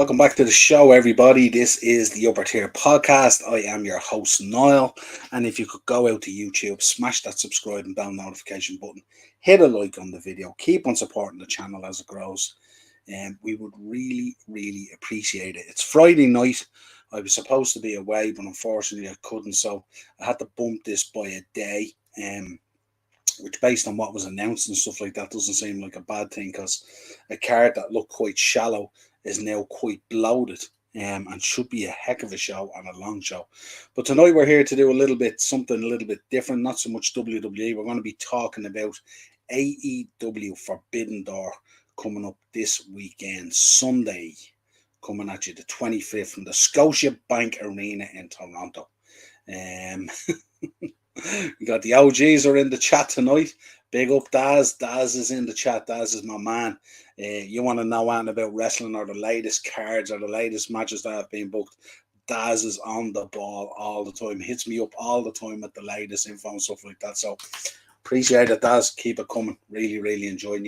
Welcome back to the show, everybody. This is the Upper Tier Podcast. I am your host, Niall. And if you could go out to YouTube, smash that subscribe and bell notification button, hit a like on the video, keep on supporting the channel as it grows. And we would really, really appreciate it. It's Friday night. I was supposed to be away, but unfortunately I couldn't. So I had to bump this by a day. Which, based on what was announced and stuff like that, doesn't seem like a bad thing, because a card that looked quite shallow is now quite bloated, and should be a heck of a show and a long show. But tonight we're here to do something a little bit different, not so much WWE. We're going to be talking about AEW Forbidden Door coming up this weekend, Sunday, coming at you the 25th from the Scotia Bank Arena in Toronto. We got the OGs are in the chat tonight. Big up Daz. Daz is in the chat. Daz is my man. You want to know anything about wrestling or the latest cards or the latest matches that have been booked? Daz is on the ball all the time. Hits me up all the time with the latest info and stuff like that. So appreciate it, Daz. Keep it coming. Really, really enjoying.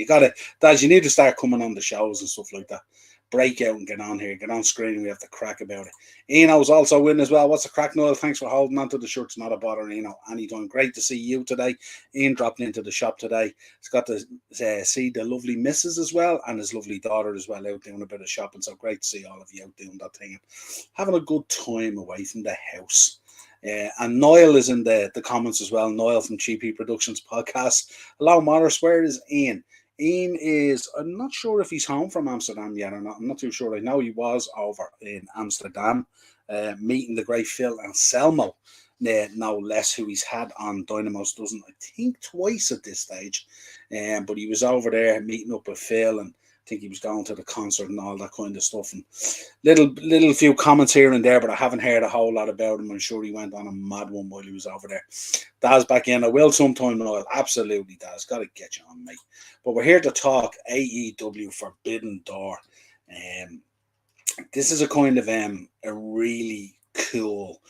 Daz, you need to start coming on the shows and stuff like that. Break out and get on here. Get on screen. We have to crack about it. Eno's also in as well. What's the crack, Niall? Thanks for holding on to the shirts. Not a bother, Eno. Anytime. Great to see you today. Ian dropped into the shop today. He's got to see the lovely missus as well, and his lovely daughter as well, out doing a bit of shopping. So great to see all of you out doing that thing. Having a good time away from the house. And Niall is in the comments as well. Niall from GP Productions podcast. Hello, Morris. Where is Ian? Ian is, I'm not sure if he's home from Amsterdam yet or not. I'm not too sure. I know he was over in Amsterdam meeting the great Phil Anselmo, no less, who he's had on Dynamo's Dozen, I think, twice at this stage. But he was over there meeting up with Phil, and I think he was going to the concert and all that kind of stuff. And little few comments here and there, but I haven't heard a whole lot about him. I'm sure he went on a mad one while he was over there. Daz back in. I will sometime, Noel. Absolutely, Daz. Got to get you on, mate. But we're here to talk AEW Forbidden Door. This is a kind of a really cool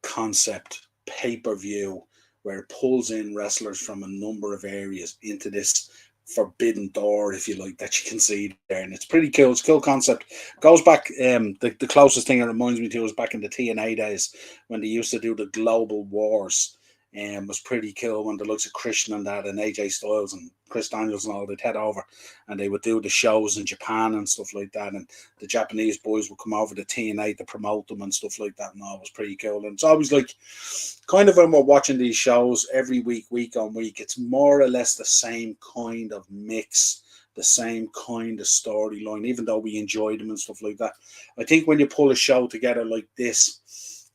concept pay-per-view where it pulls in wrestlers from a number of areas into this forbidden door, if you like, that you can see there, and it's pretty cool. It's a cool concept. Goes back, the closest thing it reminds me to is back in the TNA days when they used to do the Global Wars. Was pretty cool when the looks of Christian and that, and AJ Styles and Chris Daniels and all, they'd head over and they would do the shows in Japan and stuff like that, and the Japanese boys would come over to TNA to promote them and stuff like that, and all. It was pretty cool. And it's always like, kind of, when we're watching these shows every week on week, it's more or less the same kind of mix, the same kind of storyline, even though we enjoy them and stuff like that. I think when you pull a show together like this,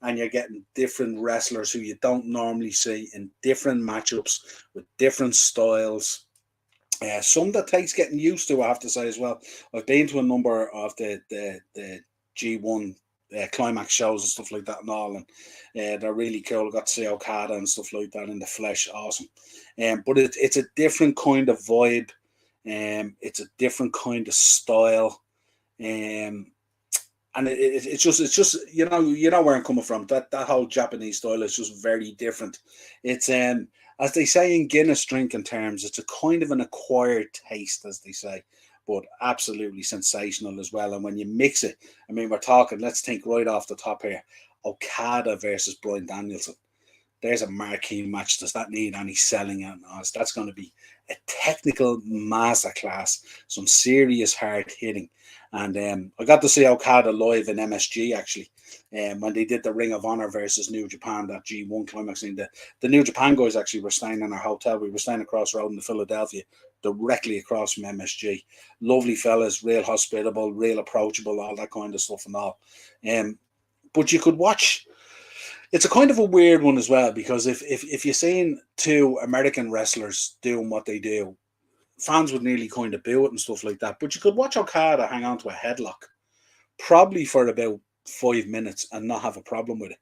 and you're getting different wrestlers who you don't normally see in different matchups with different styles. Some that takes getting used to, I have to say as well. I've been to a number of the G1 climax shows and stuff like that and all, and they're really cool. I got to see Okada and stuff like that in the flesh. Awesome. But it's a different kind of vibe. It's a different kind of style. And it's just you know where I'm coming from. That whole Japanese style is just very different. It's as they say in Guinness drinking terms, it's a kind of an acquired taste, as they say, but absolutely sensational as well. And when you mix it, I mean, we're talking, let's think right off the top here, Okada versus Bryan Danielson. There's a marquee match. Does that need any selling? And that's going to be a technical masterclass, some serious hard hitting. And I got to see Okada live in MSG, actually, when they did the Ring of Honor versus New Japan, that G1 climax scene. The New Japan guys actually were staying in our hotel. We were staying across the road in Philadelphia, directly across from MSG. Lovely fellas, real hospitable, real approachable, all that kind of stuff and all. But you could watch. It's a kind of a weird one as well, because if you're seeing two American wrestlers doing what they do, fans would nearly kind of boo it and stuff like that. But you could watch Okada hang on to a headlock probably for about 5 minutes and not have a problem with it.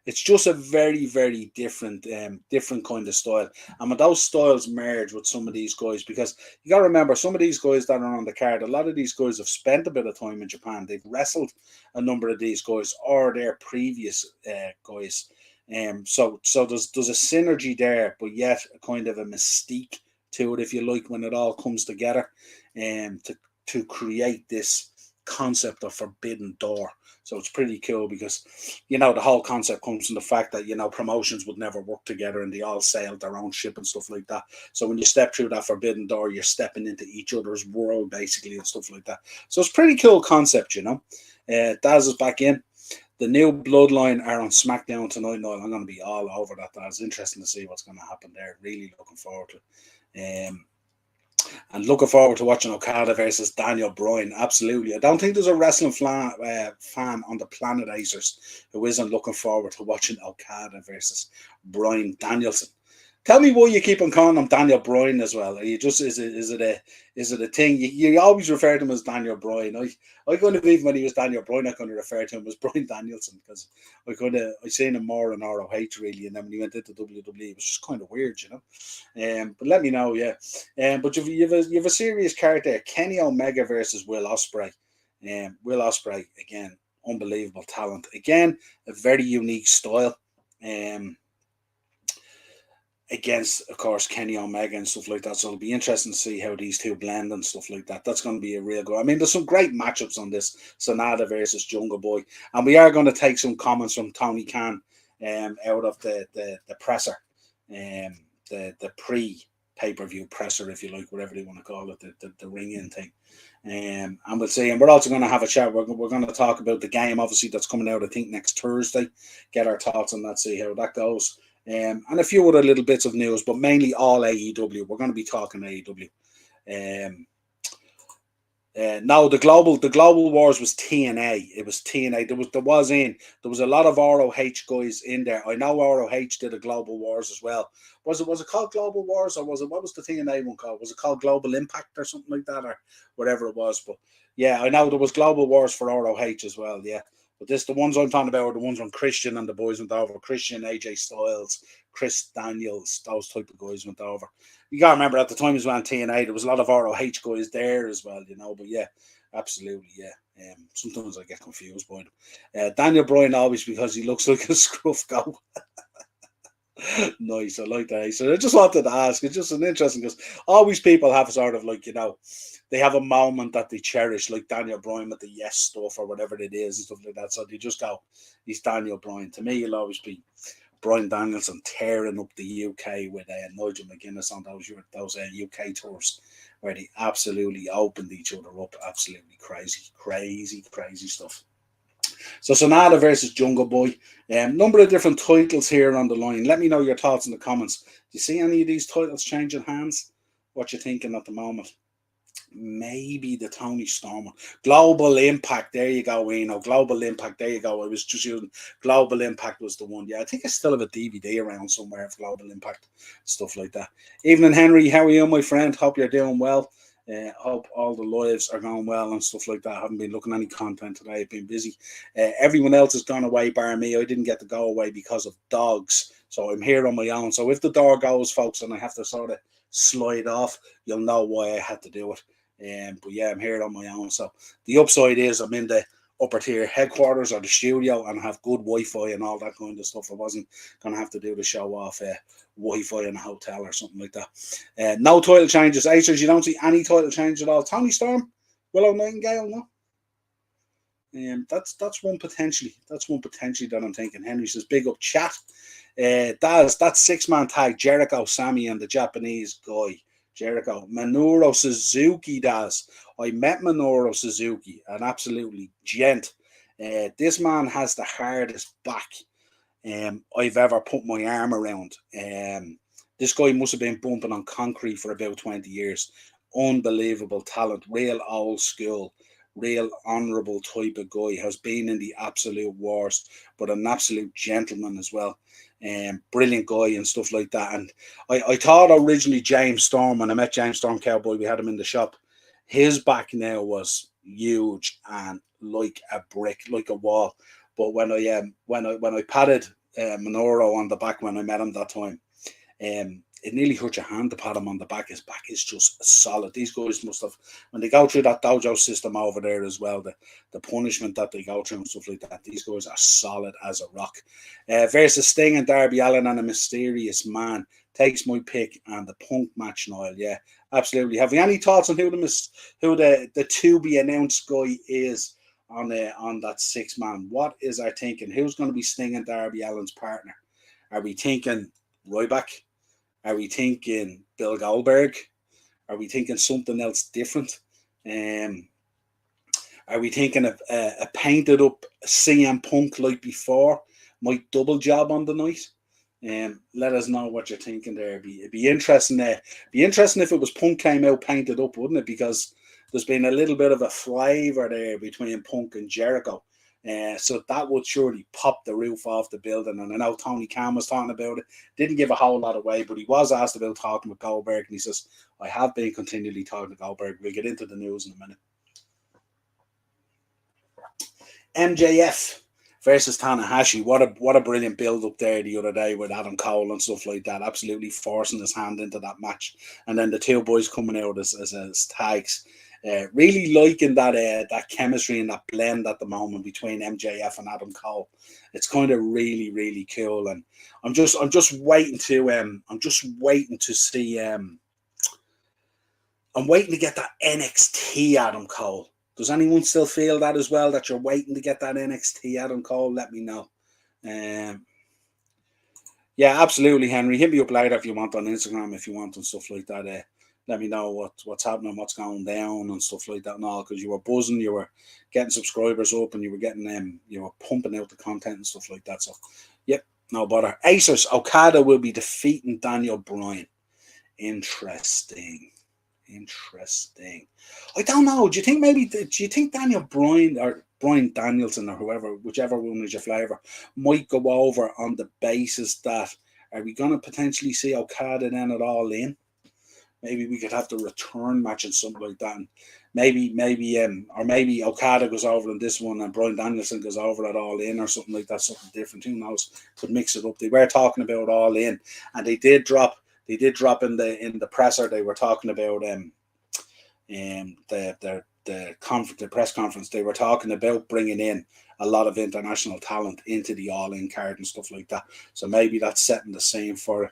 It's just a very, very different kind of style. And when those styles merge with some of these guys, because you got to remember, some of these guys that are on the card, a lot of these guys have spent a bit of time in Japan. They've wrestled a number of these guys or their previous guys. So there's a synergy there, but yet a kind of a mystique to it, if you like, when it all comes together, to create this concept of Forbidden Door. So it's pretty cool because, you know, the whole concept comes from the fact that, you know, promotions would never work together and they all sailed their own ship and stuff like that. So when you step through that Forbidden Door, you're stepping into each other's world basically and stuff like that. So it's pretty cool concept, you know. Daz is back in. The new Bloodline are on SmackDown tonight. No, I'm going to be all over that. That's interesting to see what's going to happen there. Really looking forward to it. And looking forward to watching Okada versus Daniel Bryan. Absolutely. I don't think there's a wrestling fan on the planet Acers who isn't looking forward to watching Okada versus Bryan Danielson. Tell me why you keep on calling him Daniel Bryan as well. Are you just is it a thing? You always refer to him as Daniel Bryan. I kind of, even when he was Daniel Bryan, I kind of refer to him as Bryan Danielson because I seen him more in ROH really, and then when he went into WWE, it was just kind of weird, you know. But let me know, yeah. But you have a serious card there: Kenny Omega versus Will Ospreay. Will Ospreay again, unbelievable talent. Again, a very unique style. Against, of course, Kenny Omega and stuff like that. So it'll be interesting to see how these two blend and stuff like that. That's going to be a real go. I mean, there's some great matchups on this. Sonata versus Jungle Boy. And we are going to take some comments from Tony Khan out of the presser, the pre-pay-per-view presser, if you like, whatever they want to call it, the ring-in thing. And we'll see. And we're also going to have a chat. We're going to talk about the game, obviously, that's coming out, I think, next Thursday. Get our thoughts on that, see how that goes. And a few other little bits of news, but mainly all AEW. We're going to be talking AEW. No, the global wars was TNA. It was TNA. There was a lot of ROH guys in there. I know ROH did a global wars as well. Was it called Global Wars, or what was the TNA one called? Was it called Global Impact or something like that, or whatever it was? But yeah, I know there was global wars for ROH as well. Yeah. But the ones I'm talking about are the ones when Christian and the boys went over. Christian, AJ Styles, Chris Daniels, those type of guys went over. You got to remember at the time as well, TNA, there was a lot of ROH guys there as well, you know. But yeah, absolutely, yeah. Sometimes I get confused by them. Daniel Bryan always, because he looks like a scruff goat. Nice, I like that. So I just wanted to ask. It's just an interesting, because always people have sort of like, you know, they have a moment that they cherish, like Daniel Bryan with the yes stuff or whatever it is and stuff like that. So they just go, he's Daniel Bryan. To me, he'll always be Bryan Danielson tearing up the UK with Nigel McGuinness on those UK tours where they absolutely opened each other up. Absolutely crazy stuff. So Sonata versus Jungle Boy. Number of different titles here on the line. Let me know your thoughts in the comments. Do you see any of these titles changing hands? What you thinking at the moment? Maybe the Tony Storm one. Global Impact. There you go, Global Impact. There you go. I was just using Global Impact was the one. Yeah, I think I still have a DVD around somewhere of Global Impact, stuff like that. Evening, Henry. How are you, my friend? Hope you're doing well. Hope all the lives are going well and stuff like that. I haven't been looking at any content today. I've been busy. Everyone else has gone away, bar me. I didn't get to go away because of dogs. So I'm here on my own. So if the door goes, folks, and I have to sort of slide off, you'll know why I had to do it. But yeah, I'm here on my own. So the upside is I'm in the upper tier headquarters or the studio and have good Wi-Fi and all that kind of stuff. I wasn't going to have to do the show off Wi-Fi in a hotel or something like that. No title changes. Acers, you don't see any title change at all. Tony Storm, Willow Nightingale, no. That's one potentially. That's one potentially that I'm thinking. Henry says, big up chat. That's 6-man tag, Jericho, Sammy, and the Japanese guy. Jericho. Minoru Suzuki does. I met Minoru Suzuki, an absolutely gent. This man has the hardest back I've ever put my arm around. This guy must have been bumping on concrete for about 20 years. Unbelievable talent, real old school, real honourable type of guy. Has been in the absolute wars, but an absolute gentleman as well. Brilliant guy and stuff like that. And I thought originally James Storm, when I met James Storm Cowboy, we had him in the shop. His back now was huge and like a brick, like a wall. But when I patted Minoru on the back when I met him that time, it nearly hurt your hand to pat him on the back. His back is just solid. These guys must have, when they go through that dojo system over there as well, the punishment that they go through and stuff like that, these guys are solid as a rock. Versus Sting and Darby Allin and a mysterious man. takes my pick and the Punk match, Niall. Yeah, absolutely. Have you any thoughts on who the to be announced guy is on that 6 man? What is our thinking? Who's going to be Sting Darby Allin's partner? Are we thinking Ryback? Are we thinking Bill Goldberg? Are we thinking something else different? Are we thinking of a painted up CM Punk like before? Might double job on the night. Let us know what you're thinking there. It'd be interesting. Be interesting if it was Punk came out painted up, wouldn't it? Because there's been a little bit of a flavour there between Punk and Jericho. So that would surely pop the roof off the building. And I know Tony Khan was talking about it. Didn't give a whole lot away, but he was asked about talking with Goldberg, and he says, I have been continually talking to Goldberg. We'll get into the news in a minute. MJF versus Tanahashi. What a brilliant build up there the other day with Adam Cole and stuff like that. Absolutely forcing his hand into that match. And then the two boys coming out as tags. Really liking that chemistry and that blend at the moment between MJF and Adam Cole. It's kind of really, really cool. And I'm just waiting to see I'm waiting to get that NXT Adam Cole. Does anyone still feel that as well, that you're waiting to get that NXT Adam Cole? Let me know. Yeah, absolutely, Henry. Hit me up later if you want on Instagram, if you want, and stuff like that. Let me know what's happening, what's going down, and stuff like that, and all. Because you were buzzing, you were getting subscribers up, and you were getting you were pumping out the content and stuff like that. So, yep, no bother. Acers Okada will be defeating Daniel Bryan. Interesting. I don't know. Do you think Daniel Bryan or Bryan Danielson or whoever, whichever one is your flavour, might go over on the basis that are we going to potentially see Okada then at All In? Maybe we could have the return match and something like that. And maybe Okada goes over in this one and Bryan Danielson goes over at All In or something like that, something different. Who knows? Could mix it up. They were talking about All In, and they did drop in the presser. They were talking about the press conference. They were talking about bringing in a lot of international talent into the All In card and stuff like that. So maybe that's setting the same for it.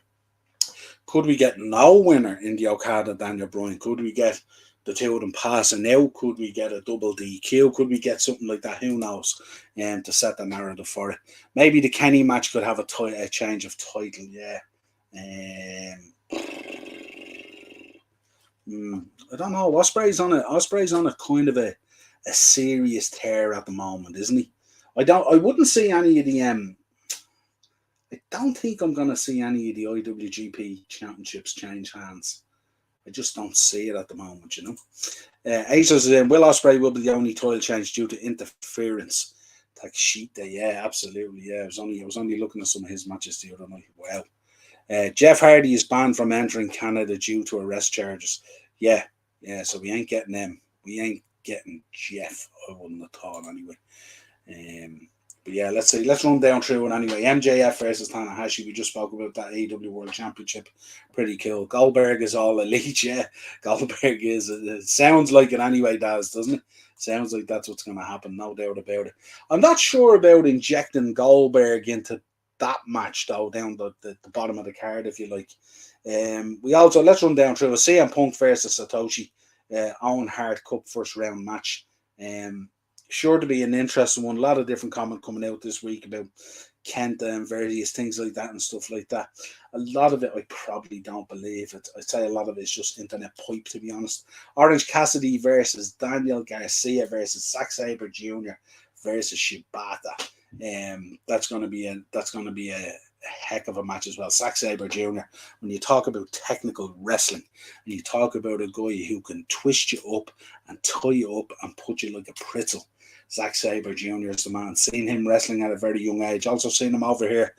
Could we get no winner in the Okada Daniel Bryan? Could we get the two of them passing out? Could we get a double DQ? Could we get something like that? Who knows? To set the narrative for it. Maybe the Kenny match could have a change of title. Yeah. I don't know. Ospreay's on a kind of a serious tear at the moment, isn't he? I wouldn't see any of the I don't think I'm going to see any of the IWGP championships change hands. I just don't see it at the moment, you know. Aces Will Ospreay will be the only title change due to interference. Takeshita, yeah, absolutely, yeah. I was only looking at some of his matches the other night. Wow. Jeff Hardy is banned from entering Canada due to arrest charges. Yeah. So we ain't getting them. We ain't getting Jeff. I wouldn't have thought anyway. But yeah, let's run down through it anyway. MJF versus Tanahashi. We just spoke about that AEW World Championship. Pretty cool. Goldberg is all elite. Yeah, Goldberg is. It sounds like it anyway, doesn't it? Sounds like that's what's going to happen. No doubt about it. I'm not sure about injecting Goldberg into that match though, down the bottom of the card, if you like. Let's run down through a CM Punk versus Satoshi Owen Hart Cup first round match. Sure to be an interesting one. A lot of different comment coming out this week about Kenta and various things like that and stuff like that. A lot of it I probably don't believe it. I'd say a lot of it's just internet pipe, to be honest. Orange Cassidy versus Daniel Garcia versus Zack Sabre Jr. versus Shibata. That's going to be a heck of a match as well. Zack Sabre Jr. When you talk about technical wrestling and you talk about a guy who can twist you up and tie you up and put you like a pretzel, Zack Sabre Jr. is the man. Seen him wrestling at a very young age. Also seen him over here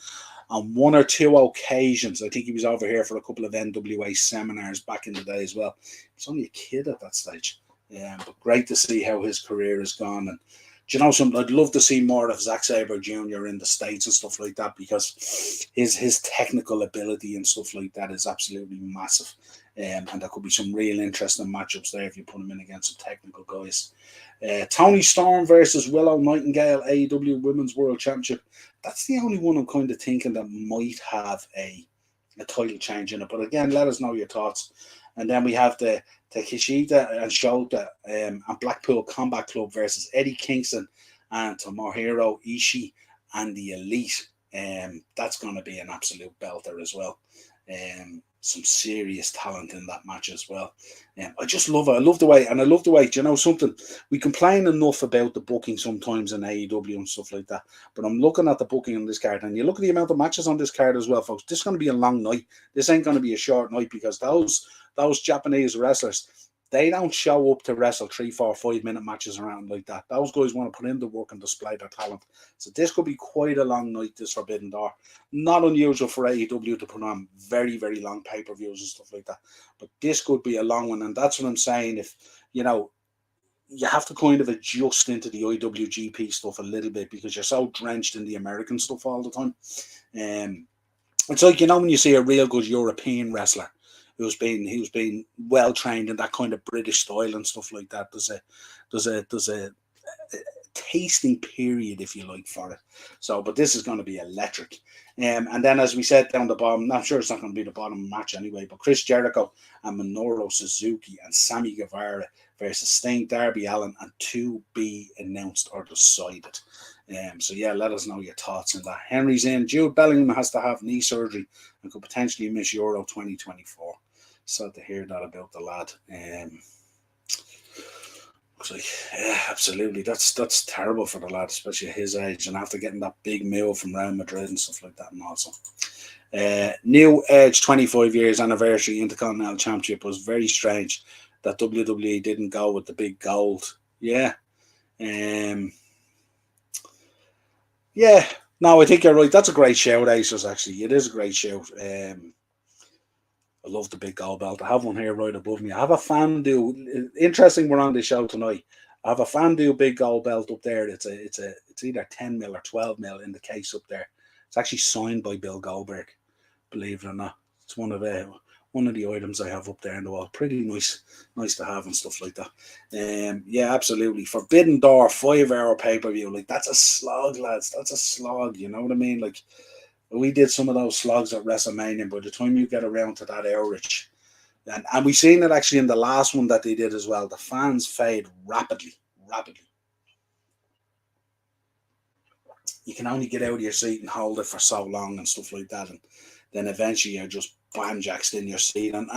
on one or two occasions. I think he was over here for a couple of NWA seminars back in the day as well. He's only a kid at that stage. But great to see how his career has gone. And do you know something? I'd love to see more of Zack Sabre Jr. in the States and stuff like that, because his technical ability and stuff like that is absolutely massive. And there could be some real interesting matchups there if you put him in against some technical guys. Tony Storm versus Willow Nightingale, AEW Women's World Championship. That's the only one I'm kind of thinking that might have a title change in it. But again, let us know your thoughts. And then we have the Takeshita and Shota and Blackpool Combat Club versus Eddie Kingston and Tomohiro Ishii and the Elite. That's going to be an absolute belter as well. Some serious talent in that match as well. I just love it. I love the way, and I love the way, do you know something? We complain enough about the booking sometimes in AEW and stuff like that, but I'm looking at the booking on this card, and you look at the amount of matches on this card as well, folks. This is going to be a long night. This ain't going to be a short night because those Japanese wrestlers, they don't show up to wrestle 3, 4, 5 minute matches around like that. Those guys want to put in the work and display their talent. So this could be quite a long night, this Forbidden Door. Not unusual for AEW to put on very, very long pay-per-views and stuff like that. But this could be a long one. And that's what I'm saying. If, you know, you have to kind of adjust into the IWGP stuff a little bit because you're so drenched in the American stuff all the time. It's like, you know, when you see a real good European wrestler who's been well trained in that kind of British style and stuff like that. There's a tasting period, if you like, for it. So, but this is going to be electric. And then, as we said down the bottom, I'm sure it's not going to be the bottom match anyway, but Chris Jericho and Minoru Suzuki and Sammy Guevara versus Sting, Darby Allin, and to be announced or decided. So yeah, let us know your thoughts on that. Henry's in. Jude Bellingham has to have knee surgery and could potentially miss Euro 2024. Sad to hear that about the lad. Looks like, yeah, absolutely. That's terrible for the lad, especially at his age, and after getting that big move from Real Madrid and stuff like that. And also, New Edge 25 years anniversary Intercontinental Championship was very strange that WWE didn't go with the big gold. Yeah. Yeah, no, I think you're right. That's a great shout, Aces, actually. It is a great shout. I love the big gold belt. I have one here right above me. I have a FanDuel. Interesting, we're on this show tonight. I have a FanDuel big gold belt up there. It's either 10 mil or 12 mil in the case up there. It's actually signed by Bill Goldberg, believe it or not. It's one of the items I have up there in the wall. Pretty nice to have and stuff like that. Yeah, absolutely. Forbidden Door, 5-hour pay-per-view. Like, that's a slog, lads. That's a slog. You know what I mean? Like, we did some of those slogs at WrestleMania. By the time you get around to that hourage, and we've seen it actually in the last one that they did as well. The fans fade rapidly. You can only get out of your seat and hold it for so long and stuff like that, and then eventually you're just banjaxed in your seat. And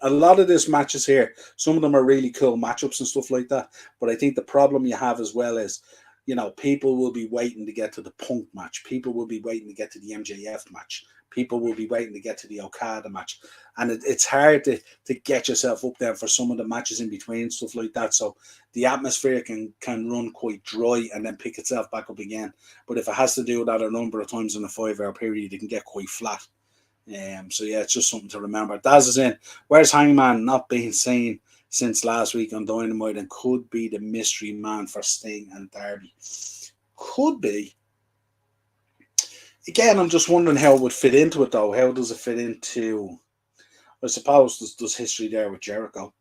a lot of these matches here, some of them are really cool matchups and stuff like that. But I think the problem you have as well is, you know, people will be waiting to get to the Punk match. People will be waiting to get to the MJF match. People will be waiting to get to the Okada match. And it's hard to get yourself up there for some of the matches in between, stuff like that. So the atmosphere can run quite dry and then pick itself back up again. But if it has to do that a number of times in a 5-hour period, it can get quite flat. So yeah, it's just something to remember. Daz is in. Where's Hangman not being seen since last week on Dynamite and could be the mystery man for Sting and Darby? Could be. Again, I'm just wondering how it would fit into it, though. How does it fit into, I suppose, there's history there with Jericho.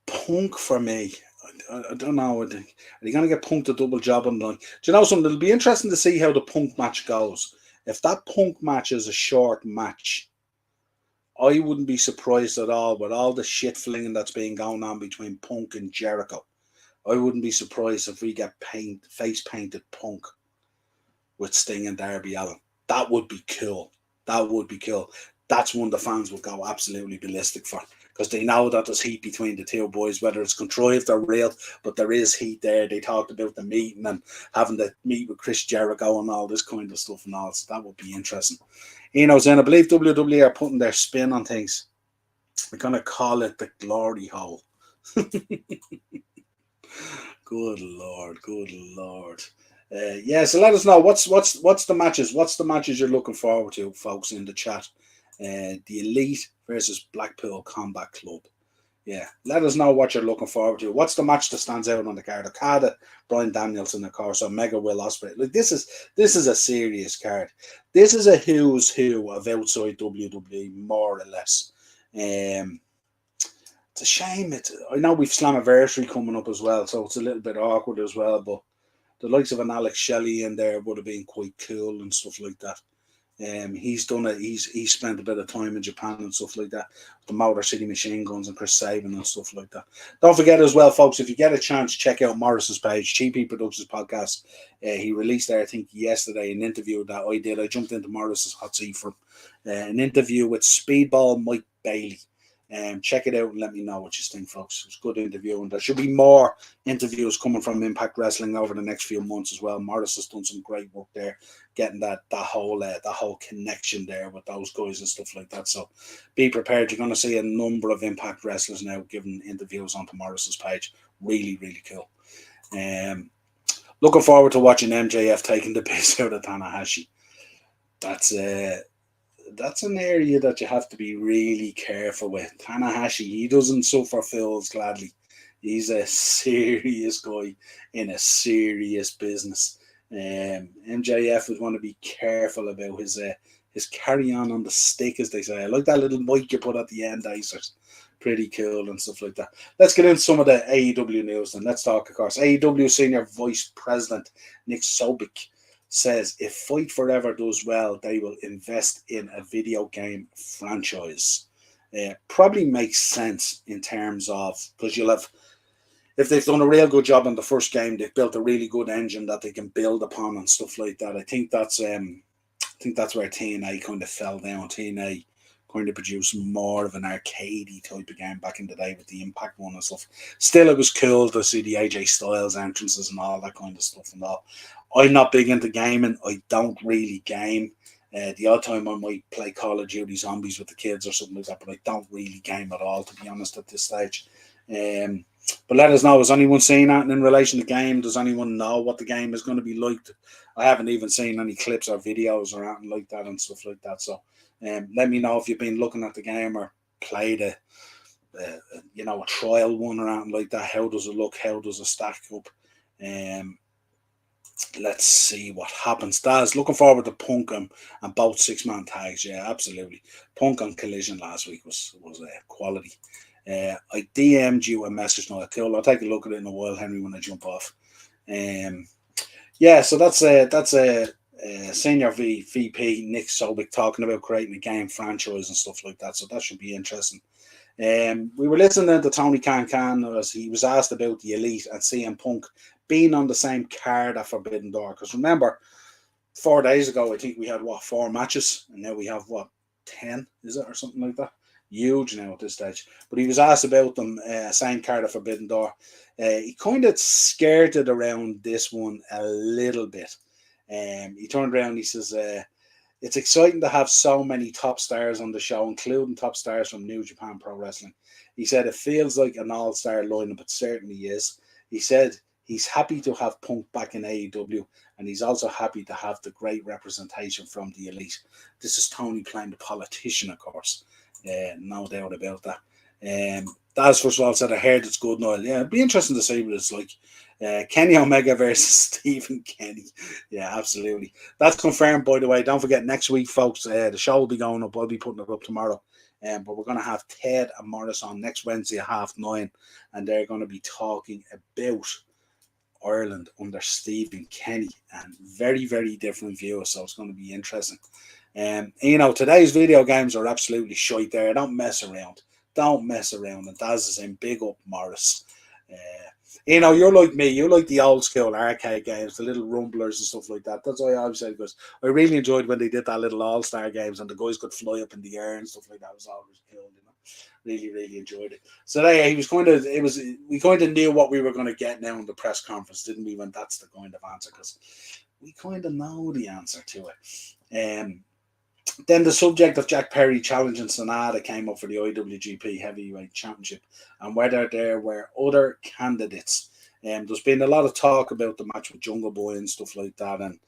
Punk for me, I don't know. Are they going to get Punk to double job on the line? Do you know something? It'll be interesting to see how the Punk match goes. If that Punk match is a short match, I wouldn't be surprised at all with all the shit flinging that's been going on between Punk and Jericho. I wouldn't be surprised if we get face painted Punk with Sting and Darby Allin. That would be cool. That's one the fans would go absolutely ballistic for, because they know that there's heat between the two boys, whether it's contrived or real, but there is heat there. They talked about the meeting and having to meet with Chris Jericho and all this kind of stuff and all, so that would be interesting. Eno's in. I believe WWE are putting their spin on things. We're going to call it the glory hole. Good lord. Yeah, so let us know what's the matches. What's the matches you're looking forward to, folks, in the chat? The Elite versus Blackpool Combat Club. Yeah, let us know what you're looking forward to. What's the match that stands out on the card? Okada, Bryan Danielson, of course, or Mega Will Ospreay. Like, this is a serious card. This is a who's who of outside WWE, more or less. It's a shame. I know we've Slammiversary coming up as well, so it's a little bit awkward as well. But the likes of an Alex Shelley in there would have been quite cool and stuff like that. He's done it. He's spent a bit of time in Japan and stuff like that. The Motor City Machine Guns and Chris Sabin and stuff like that. Don't forget as well, folks, if you get a chance, check out Morris's page, GP Productions Podcast. He released there, I think, yesterday, an interview that I did. I jumped into Morris's hot seat for an interview with Speedball Mike Bailey. Check it out and let me know what you think, folks. It was a good interview, and there should be more interviews coming from Impact Wrestling over the next few months as well. Morris has done some great work there, getting that whole connection there with those guys and stuff like that. So be prepared. You're going to see a number of Impact wrestlers now giving interviews onto Morris's page. Really, really cool. Looking forward to watching MJF taking the piss out of Tanahashi. That's an area that you have to be really careful with. Tanahashi, he doesn't suffer fools gladly. He's a serious guy in a serious business. MJF would want to be careful about his carry on the stick, as they say. I like that little mic you put at the end, Icers. Pretty cool and stuff like that. Let's get into some of the AEW news and let's talk, of course. AEW Senior Vice President Nick Sobik says if Fight Forever does well, they will invest in a video game franchise. Probably makes sense in terms of, because you'll have, if they've done a real good job on the first game, they've built a really good engine that they can build upon and stuff like that. I think that's where TNA kind of fell down. TNA kind of produced more of an arcadey type of game back in the day with the Impact one and stuff. Still, it was cool to see the AJ Styles entrances and all that kind of stuff and all. I'm not big into gaming. I don't really game. The odd time I might play Call of Duty Zombies with the kids or something like that, but I don't really game at all, to be honest, at this stage. But let us know, has anyone seen that in relation to the game? Does anyone know what the game is going to be like? I haven't even seen any clips or videos or anything like that and stuff like that. So let me know if you've been looking at the game or played a trial one or anything like that. How does it look? How does it stack up? Let's see what happens. Daz, looking forward to Punk and both 6-man tags. Yeah, absolutely. Punk on Collision last week was quality. I DM'd you a message now. Cool. I'll take a look at it in a while, Henry, when I jump off. So that's a senior VP Nick Sobik talking about creating a game franchise and stuff like that. So that should be interesting. We were listening to Tony Khan as he was asked about the Elite and CM Punk being on the same card at Forbidden Door. Because remember, 4 days ago, I think we had 4 matches, and now we have 10, is it, or something like that? Huge now at this stage. But he was asked about them, same card at Forbidden Door. He kind of skirted around this one a little bit. He turned around and he says, it's exciting to have so many top stars on the show, including top stars from New Japan Pro Wrestling. He said it feels like an all-star lineup. It certainly is. He said he's happy to have Punk back in AEW, and he's also happy to have the great representation from the Elite. This is Tony playing the politician, of course. No doubt about that. Daz, first of all, said, I heard it's good, Niall. Yeah, it'd be interesting to see what it's like. Kenny Omega versus Stephen Kenny. Yeah, absolutely. That's confirmed, by the way. Don't forget, next week, folks, the show will be going up. I'll be putting it up tomorrow. But we're going to have Ted and Morris on next Wednesday at 9:30, and they're going to be talking about Ireland under Stephen Kenny, and very, very different views. So it's going to be interesting. Today's video games are absolutely shite there. Don't mess around. And Daz is saying, big up, Morris. You're like me. You like the old school arcade games, the little rumblers and stuff like that. That's why I always said, because I really enjoyed when they did that little all-star games and the guys could fly up in the air and stuff like that. It was always cool, Really, really enjoyed it. So we kind of knew what we were going to get now in the press conference, didn't we? When that's the kind of answer, because we kind of know the answer to it. Then the subject of Jack Perry challenging Sonata came up for the IWGP Heavyweight Championship, and whether there were other candidates. There's been a lot of talk about the match with Jungle Boy and stuff like that, and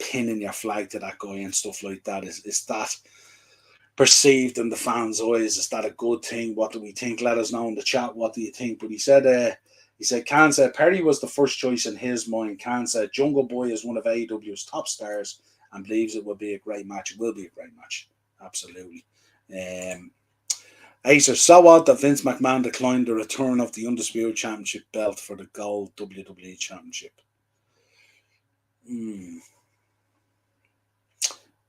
pinning your flag to that guy and stuff like that. Is that perceived in the fans' eyes? Is that a good thing? What do we think? Let us know in the chat. What do you think? But he said, Khan said Perry was the first choice in his mind. Khan said Jungle Boy is one of AEW's top stars and believes it will be a great match. It will be a great match. Absolutely. Acer, so odd that Vince McMahon declined the return of the Undisputed Championship belt for the Gold WWE Championship.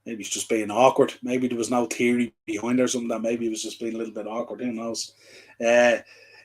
Maybe he's just being awkward. Maybe there was no theory behind it or something. That maybe he was just being a little bit awkward. Who knows? Uh,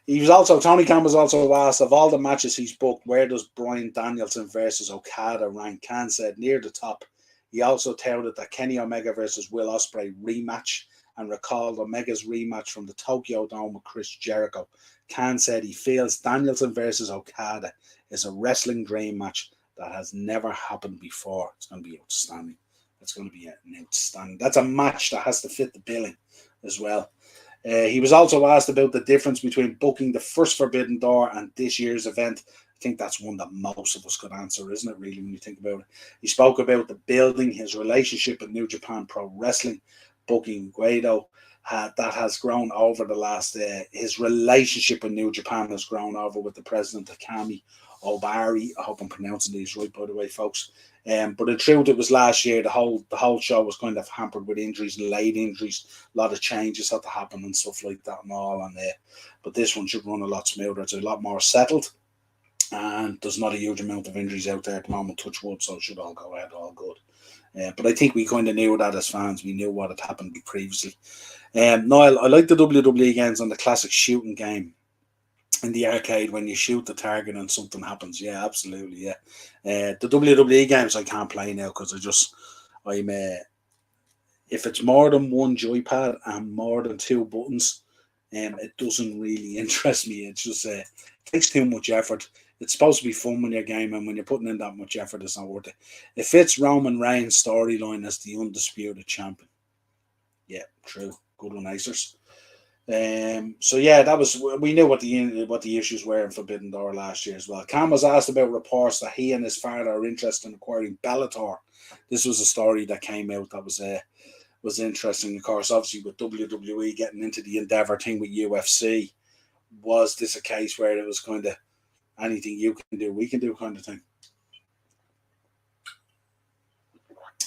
Tony Khan was also asked of all the matches he's booked, where does Bryan Danielson versus Okada rank? Khan said near the top. He also touted that Kenny Omega versus Will Ospreay rematch and recalled Omega's rematch from the Tokyo Dome with Chris Jericho. Khan said he feels Danielson versus Okada is a wrestling dream match that has never happened before. It's going to be outstanding. It's going to be an outstanding. That's a match that has to fit the billing as well. He was also asked about the difference between booking the first Forbidden Door and this year's event. I think that's one that most of us could answer, isn't it, really, when you think about it? He spoke about the building, his relationship with New Japan Pro Wrestling, booking Guido. That has grown over the last, his relationship with New Japan has grown over with the president, Takami Obari. I hope I'm pronouncing these right, by the way, folks. But in truth, it was last year. The whole show was kind of hampered with injuries and late injuries. A lot of changes had to happen and stuff like that and all. But this one should run a lot smoother. It's a lot more settled, and there's not a huge amount of injuries out there at the moment. Touch wood, so it should all go ahead, all good. But I think we kind of knew that as fans. We knew what had happened previously. Niall, I like the WWE games on the classic shooting game in the arcade when you shoot the target and something happens. Yeah, absolutely. Yeah. The WWE games I can't play now because I'm if it's more than one joypad and more than two buttons, it doesn't really interest me. It's just it takes too much effort. It's supposed to be fun when you're gaming, and when you're putting in that much effort, it's not worth it. It fits Roman Reigns' storyline as the undisputed champion. Yeah, true. Good one, Acers. So yeah, that was we knew what the issues were in Forbidden Door last year as well. Cam was asked about reports that he and his father are interested in acquiring Bellator. This was a story that came out that was interesting. Of course, obviously with WWE getting into the Endeavor thing with UFC, was this a case where it was kind of anything you can do, we can do kind of thing?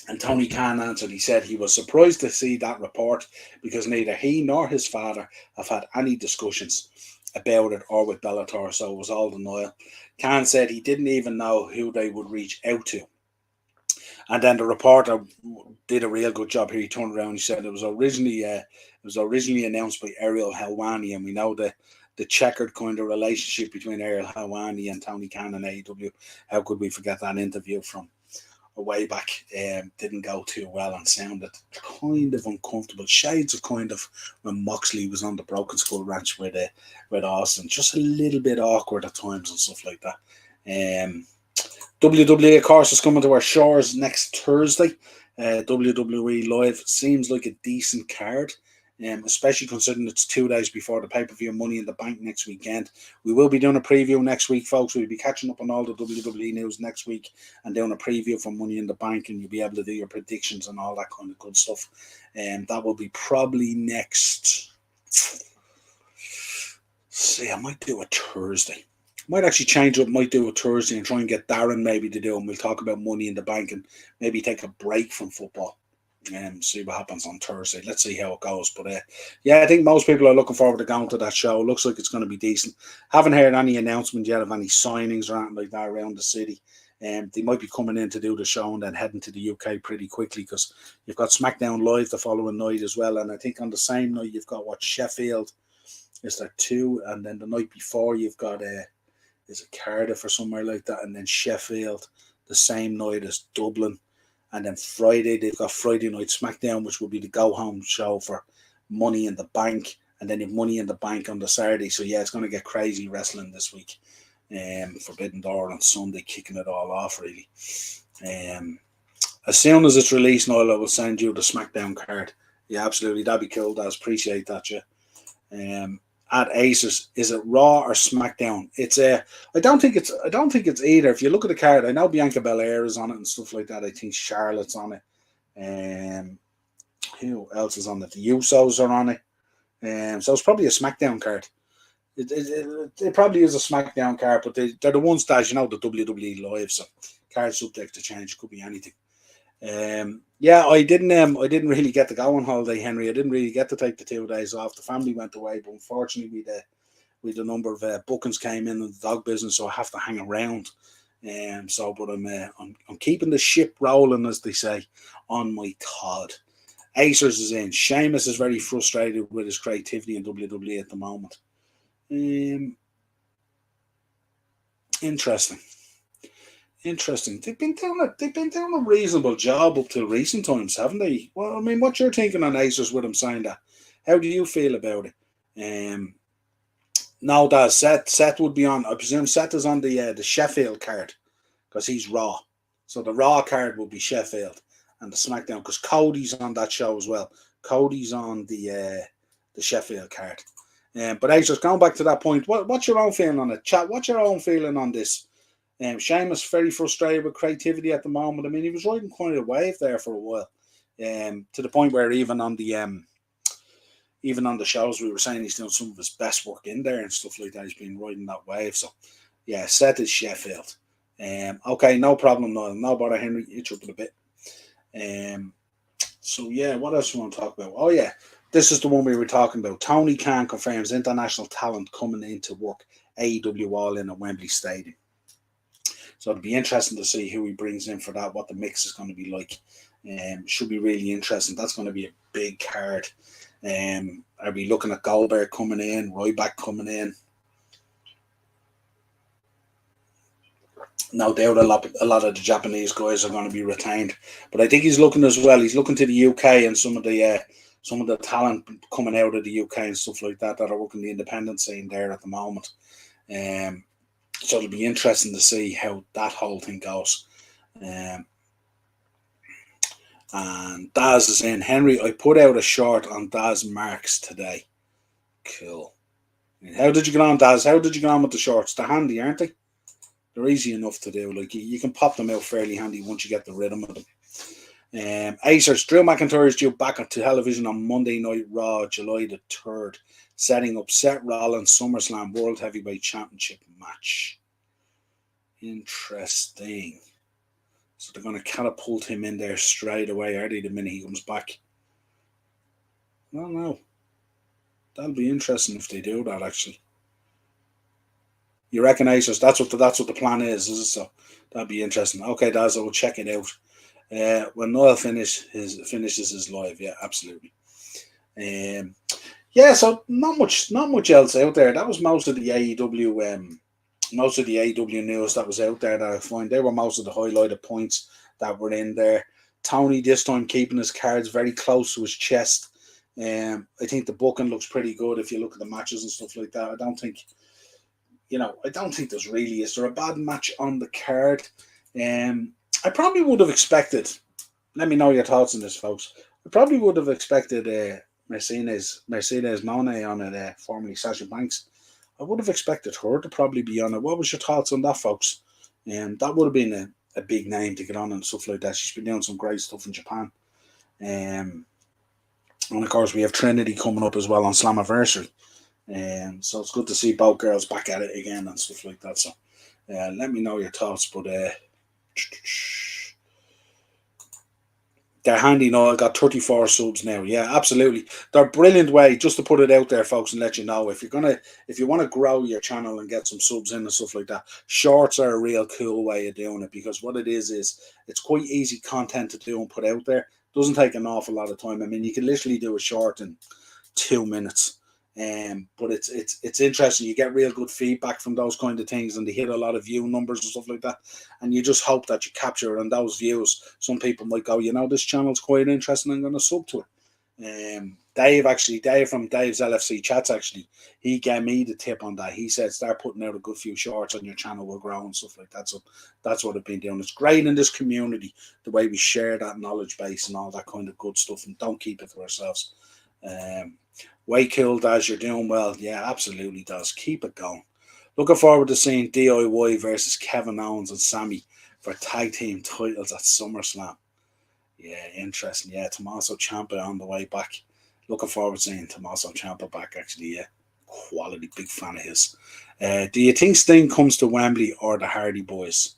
And Tony Khan answered, he said he was surprised to see that report because neither he nor his father have had any discussions about it or with Bellator, so it was all denial. Khan said he didn't even know who they would reach out to. And then the reporter did a real good job here. He turned around and he said it was originally announced by Ariel Helwani, and we know the checkered kind of relationship between Ariel Helwani and Tony Khan and AEW. How could we forget that interview from a way back? Didn't go too well and sounded kind of uncomfortable. Shades of kind of when Moxley was on the Broken Skull Ranch with Austin. Just a little bit awkward at times and stuff like that. WWE, of course, is coming to our shores next Thursday. WWE Live seems like a decent card, especially considering it's 2 days before the pay-per-view Money in the Bank next weekend. We will be doing a preview next week, folks. We'll be catching up on all the WWE news next week and doing a preview for Money in the Bank, and you'll be able to do your predictions and all that kind of good stuff. That will be probably next... See, I might do a Thursday. Might actually change up, might do a Thursday and try and get Darren maybe to do, and we'll talk about Money in the Bank and maybe take a break from football and see what happens on Thursday. Let's see how it goes. But yeah, I think most people are looking forward to going to that show. It looks like it's going to be decent. Haven't heard any announcement yet of any signings or anything like that around the city. They might be coming in to do the show and then heading to the UK pretty quickly because you've got SmackDown Live the following night as well. And I think on the same night you've got Sheffield. Is there two? And then the night before you've got is it Cardiff or somewhere like that, and then Sheffield the same night as Dublin, and then Friday they've got Friday Night SmackDown, which will be the go home show for Money in the Bank, and then you've Money in the Bank on the Saturday. So yeah, it's going to get crazy wrestling this week. Forbidden Door on Sunday, kicking it all off really. As soon as it's released, Niall, I will send you the SmackDown card. Yeah, absolutely, that'd be cool. Guys, appreciate that, yeah. At Aces, is it Raw or SmackDown? It's I don't think it's either. If you look at the card, I know Bianca Belair is on it and stuff like that. I think Charlotte's on it. Who else is on it? The Usos are on it. So it's probably a SmackDown card. It probably is a SmackDown card, but they're the ones that, you know, the WWE Live, so card subject to change, could be anything. Yeah, I didn't really get to go on holiday, Henry. I didn't really get to take the 2 days off. The family went away, but unfortunately, we the number of bookings came in the dog business, so I have to hang around. But I'm keeping the ship rolling, as they say, on my Todd. Acers is in. Sheamus is very frustrated with his creativity in WWE at the moment. Interesting. They've been doing a reasonable job up to recent times, haven't they? Well, I mean, what's your thinking on Acers with him saying that? How do you feel about it? No, that Seth would be on. I presume Seth is on the Sheffield card because he's Raw. So the Raw card will be Sheffield, and the SmackDown because Cody's on that show as well. Cody's on the Sheffield card. But Acers, going back to that point, what's your own feeling on it? Chat. What's your own feeling on this? Sheamus very frustrated with creativity at the moment. I mean, he was riding quite a wave there for a while, to the point where even on the shows we were saying he's doing some of his best work in there and stuff like that. He's been riding that wave. So yeah, Seth is Sheffield. Okay, no problem, no bother, Henry. Itch up in a bit. So yeah, what else do you want to talk about? Oh yeah, this is the one we were talking about. Tony Khan confirms international talent coming into work AEW All In at Wembley Stadium. So it'll be interesting to see who he brings in for that, what the mix is going to be like. Should be really interesting. That's going to be a big card. Are we looking at Goldberg coming in, Ryback coming in? No doubt a lot of the Japanese guys are going to be retained. But I think he's looking as well. He's looking to the UK and some of the talent coming out of the UK and stuff like that are working the independent scene there at the moment. So it'll be interesting to see how that whole thing goes. And Daz is in. Henry, I put out a short on Daz Marks today. Cool. How did you get on, Daz? How did you get on with the shorts? They're handy, aren't they? They're easy enough to do. Like you can pop them out fairly handy once you get the rhythm of them. Acers, Drew McIntyre is due back on television on Monday Night Raw, July the 3rd, setting up Seth Rollins SummerSlam World Heavyweight Championship match. Interesting. So they're going to catapult him in there straight away, are they, the minute he comes back? I don't know. That'll be interesting if they do that, actually. You reckon, Acers? That's what the plan is it? So that'd be interesting. Okay, Daz, I will check it out. When Niall finishes his live, yeah, absolutely. Yeah, so not much else out there. That was most of the AEW news that was out there that I find. They were most of the highlighted points that were in there. Tony this time keeping his cards very close to his chest. I think the booking looks pretty good if you look at the matches and stuff like that. I don't think there's really, is there a bad match on the card? I probably would have expected, let me know your thoughts on this, folks. I probably would have expected Mercedes Moné on it, formerly Sasha Banks. I would have expected her to probably be on it. What was your thoughts on that, folks? That would have been a big name to get on and stuff like that. She's been doing some great stuff in Japan. And of course, we have Trinity coming up as well on Slammiversary. So it's good to see both girls back at it again and stuff like that. So let me know your thoughts. But they're handy now. I got 34 subs now. Yeah, absolutely. They're a brilliant way just to put it out there, folks, and let you know if you want to grow your channel and get some subs in and stuff like that. Shorts are a real cool way of doing it because what it is it's quite easy content to do and put out there. Doesn't take an awful lot of time. I mean, you can literally do a short in 2 minutes. But it's interesting. You get real good feedback from those kind of things, and they hit a lot of view numbers and stuff like that. And you just hope that you capture it on those views. Some people might go, this channel's quite interesting. I'm going to sub to it. Dave from Dave's LFC chats, he gave me the tip on that. He said, start putting out a good few shorts on your channel, will grow and stuff like that. So that's what I've been doing. It's great in this community, the way we share that knowledge base and all that kind of good stuff, and don't keep it to ourselves. Way cool, Daz, you're doing well. Yeah, absolutely, Daz. Keep it going. Looking forward to seeing DIY versus Kevin Owens and Sammy for tag team titles at SummerSlam. Yeah, interesting. Yeah, Tommaso Ciampa on the way back. Looking forward to seeing Tommaso Ciampa back, actually. Yeah, quality, big fan of his. Do you think Sting comes to Wembley or the Hardy Boys?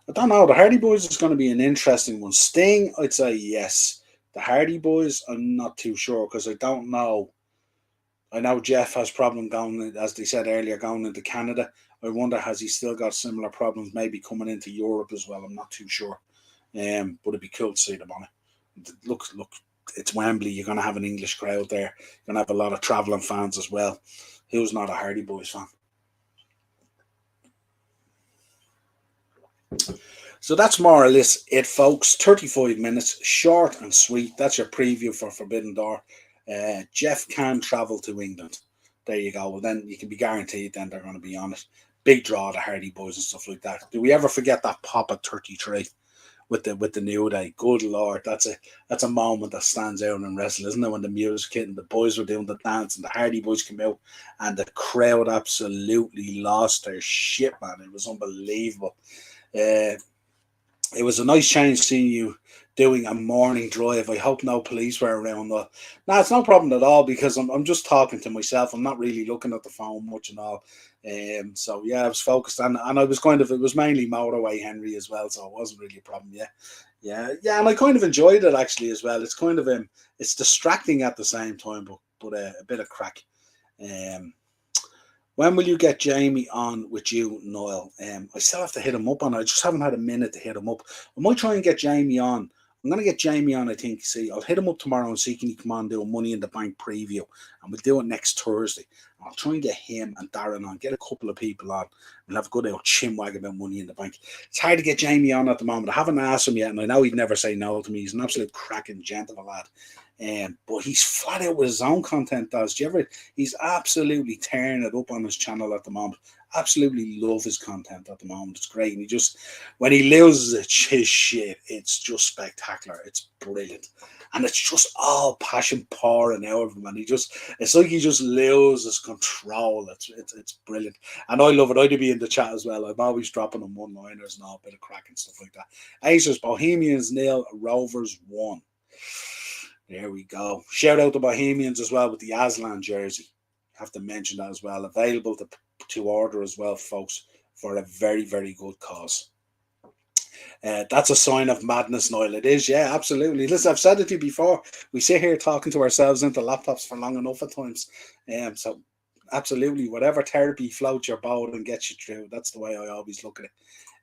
I don't know. The Hardy Boys is going to be an interesting one. Sting, I'd say yes. The Hardy Boys, I'm not too sure because I don't know I know Jeff has problem going, as they said earlier, going into Canada. I wonder, has he still got similar problems, maybe coming into Europe as well? I'm not too sure. But it'd be cool to see them on it. Look, it's Wembley. You're going to have an English crowd there. You're going to have a lot of travelling fans as well. Who's not a Hardy Boys fan? So that's more or less it, folks. 35 minutes, short and sweet. That's your preview for Forbidden Door. Jeff can travel to England. There you go. Well, then you can be guaranteed then they're going to be on it. Big draw, the Hardy Boys and stuff like that. Do we ever forget that pop at 33 with the New Day? Good Lord, that's a moment that stands out in wrestling, isn't it? When the music hit and the boys were doing the dance and the Hardy Boys came out and the crowd absolutely lost their shit, man. It was unbelievable. It was a nice change seeing you doing a morning drive. I hope no police were around. No, it's no problem at all because I'm just talking to myself. I'm not really looking at the phone much and all. So yeah, I was focused and I was it was mainly motorway Henry as well, so it wasn't really a problem. Yeah, and I kind of enjoyed it actually as well. It's kind of it's distracting at the same time, but a bit of crack. When will you get Jamie on with you, Niall? I still have to hit him up on it. I just haven't had a minute to hit him up. I might try and get Jamie on. I'm going to get Jamie on, I think. See, I'll hit him up tomorrow and see can he come on and do a Money in the Bank preview. And we'll do it next Thursday. I'll try and get him and Darren on, get a couple of people on. We'll have a good old chinwag about Money in the Bank. It's hard to get Jamie on at the moment. I haven't asked him yet, and I know he'd never say no to me. He's an absolute cracking gent of a lad. But he's flat out with his own content, does. Do you ever? He's absolutely tearing it up on his channel at the moment. Absolutely love his content at the moment. It's great. And when he loses his shit, it's just spectacular. It's brilliant. And it's just all passion pouring out of him. And it's like he just loses control. It's brilliant. And I love it. I'd be in the chat as well. I'm always dropping them one-liners and all, a bit of crack and stuff like that. Acers, Bohemians 0, Rovers 1. There we go. Shout out to Bohemians as well with the Aslan jersey. Have to mention that as well. Available to order as well, folks, for a very, very good cause. That's a sign of madness, Niall. It is, yeah, absolutely. Listen, I've said it to you before. We sit here talking to ourselves into laptops for long enough at times. So absolutely, whatever therapy floats your boat and gets you through. That's the way I always look at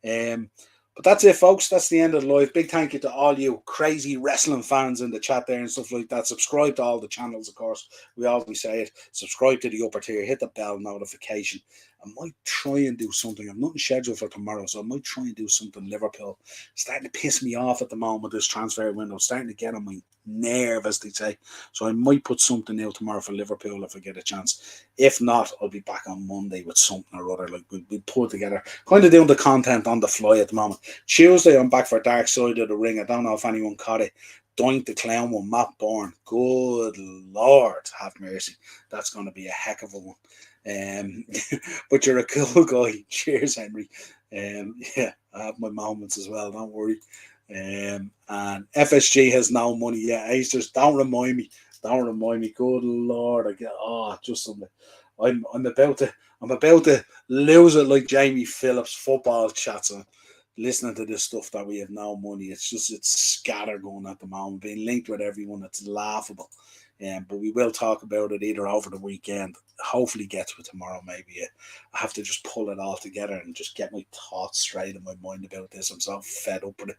it. But that's it, folks. That's the end of the live. Big thank you to all you crazy wrestling fans in the chat there and stuff like that. Subscribe to all the channels, of course. We always say it. Subscribe to the upper tier. Hit the bell notification. I might try and do something. I'm not scheduled for tomorrow, so I might try and do something Liverpool. Starting to piss me off at the moment, this transfer window. Starting to get on my nerve, as they say. So I might put something out tomorrow for Liverpool if I get a chance. If not, I'll be back on Monday with something or other. Like we'll put together, kind of doing the content on the fly at the moment. Tuesday, I'm back for Dark Side of the Ring. I don't know if anyone caught it. Doink the Clown with Matt Bourne. Good Lord, have mercy. That's going to be a heck of a one. But you're a cool guy. Cheers, Henry. Yeah, I have my moments as well. Don't worry. And FSG has no money yet. Acers, don't remind me. Don't remind me. Good Lord, I get just something. I'm about to lose it like Jamie Phillips football chats and listening to this stuff that we have no money. It's scattergun at the moment, being linked with everyone. It's laughable. But we will talk about it either over the weekend. Hopefully get to it tomorrow, maybe. I have to just pull it all together and just get my thoughts straight in my mind about this. I'm so fed up with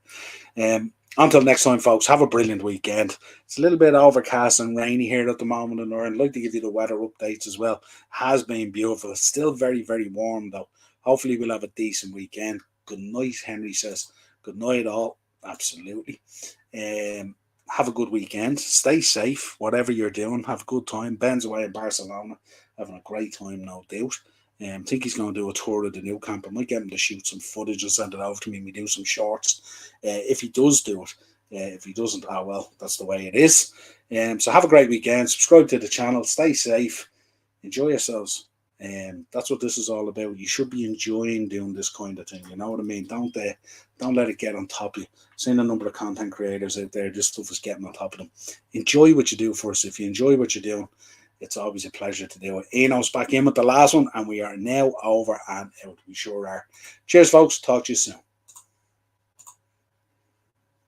it. Until next time, folks, have a brilliant weekend. It's a little bit overcast and rainy here at the moment, and I'd like to give you the weather updates as well. Has been beautiful. It's still very, very warm, though. Hopefully we'll have a decent weekend. Good night, Henry says. Good night, all. Absolutely. Have a good weekend. Stay safe, whatever you're doing. Have a good time. Ben's away in Barcelona, having a great time, no doubt. I think he's going to do a tour of the new camp. I might get him to shoot some footage and send it over to me. We do some shorts. If he does do it. If he doesn't, well, that's the way it is. So have a great weekend. Subscribe to the channel. Stay safe. Enjoy yourselves. That's what this is all about. You should be enjoying doing this kind of thing. You know what I mean? Don't let it get on top of you. Seeing a number of content creators out there, this stuff is getting on top of them. Enjoy what you do first. If you enjoy what you're doing, it's always a pleasure to do it. Eno's back in with the last one, and we are now over and out. We sure are. Cheers, folks. Talk to you soon.